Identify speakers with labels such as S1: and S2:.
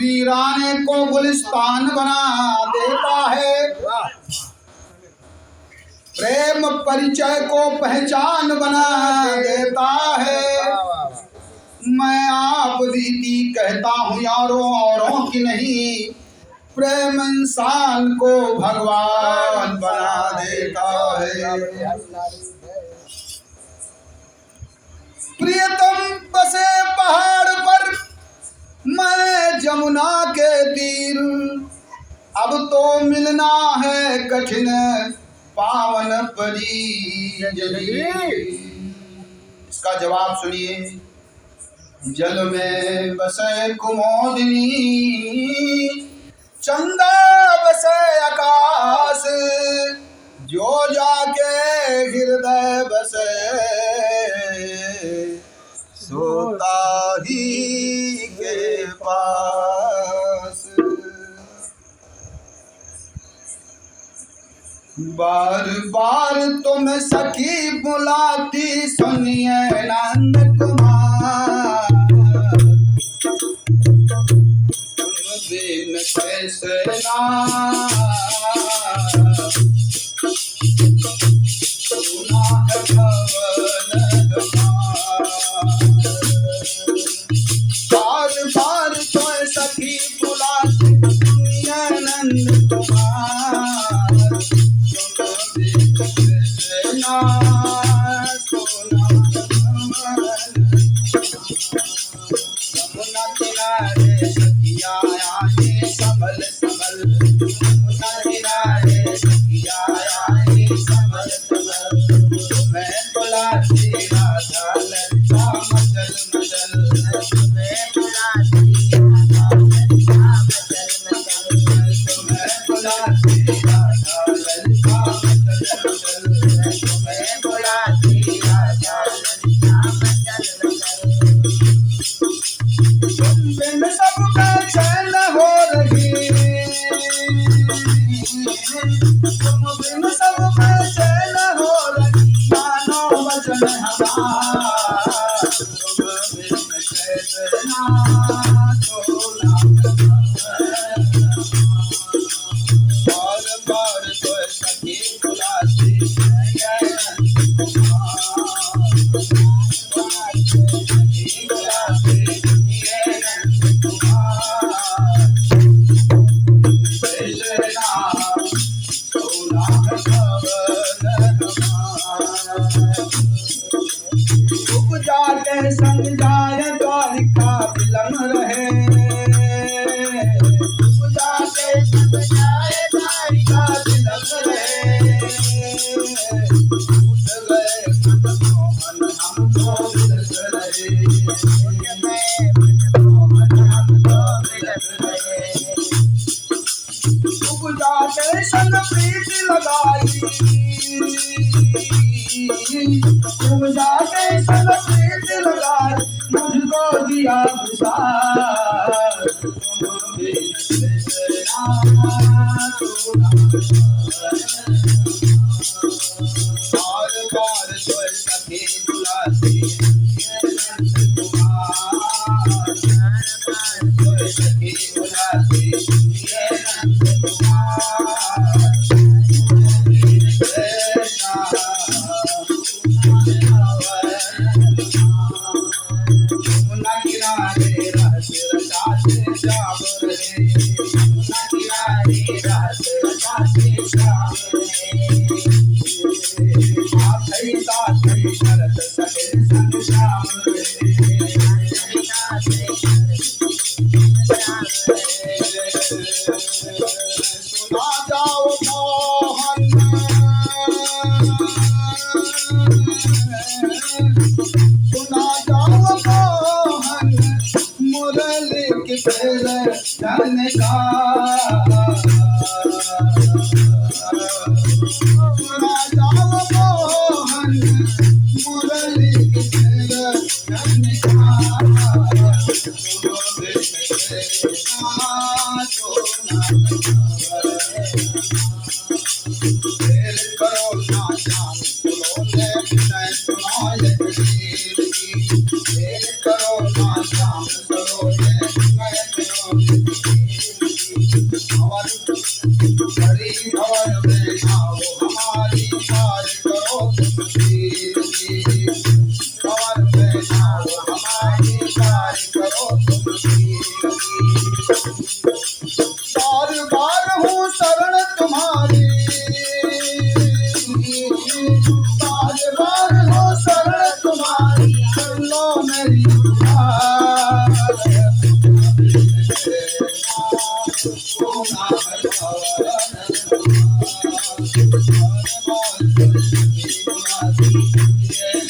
S1: वीराने को गुलिस्तान बना देता है, प्रेम परिचय को पहचान बना देता है। मैं आप बीती कहता हूँ यारों, औरों की नहीं, प्रेम इंसान को भगवान बना देता है। प्रियतम बसे पहाड़ पर, मैं जमुना के तीर, अब तो मिलना है कठिन पावन परी। इसका जवाब सुनिए। जल में बसे कुमोदिनी, चंदा बसे आकाश, जो जाके हृदय बसे सोता ही के पास। बार बार तुम सखी बुलाती सुनिए नंद कुमार, तुम बिन कैसे ना सुना है भवन बार बार तो सखी बुलाती सुनिए नंद कुमार, यमुना किनारे सखिया आए संभल संभल, यमुना किनारे सखिया आए संभल संभल, मैं बुलाती राधा ललिता मचल मचल, मैं बुलाती राधा ललिता मचल मचल, मैं बुलाती राधा ललिता मचल मचल, मैं बुलाती राधा ललिता मचल मचल। बिन सब में चैन हो रही, तुम बिन सब में चैन हो रही, मानो वचन हमारा, तुम बिन कैसे ना तोला। बार बार तो सखी बुलाती जाके संग जाय द्वारिका विलम रहे, जाके संग जाय द्वारिका विलम रहे, उठ गए मन मोहन हम तो विलस रहे, मोहन हम तो विलस रहे। जाके संग प्रीति लगाई, तुम जाके संग प्रीति लगाई, मुझको दिया विसार, तुम बिन कैसे ना तोला। बार बार तो सखी बुलाती कुमार, तो सखी बुलाती यमुना किनारे रस रचाते श्याम रे, यमुना किनारे रस रचाते श्याम रे, साथी साथी शरत सहे संग श्याम रे, सुना जाओ मोहन, सुना जाओ मोहन, मुरली की फेर जाने का, सुना जाओ मोहन, मुरली की फेर जाने का, करो ना श्याम सुनो ने सुनाए कबीर की, करो ना श्याम सुनो ने तुम्हारी पूजे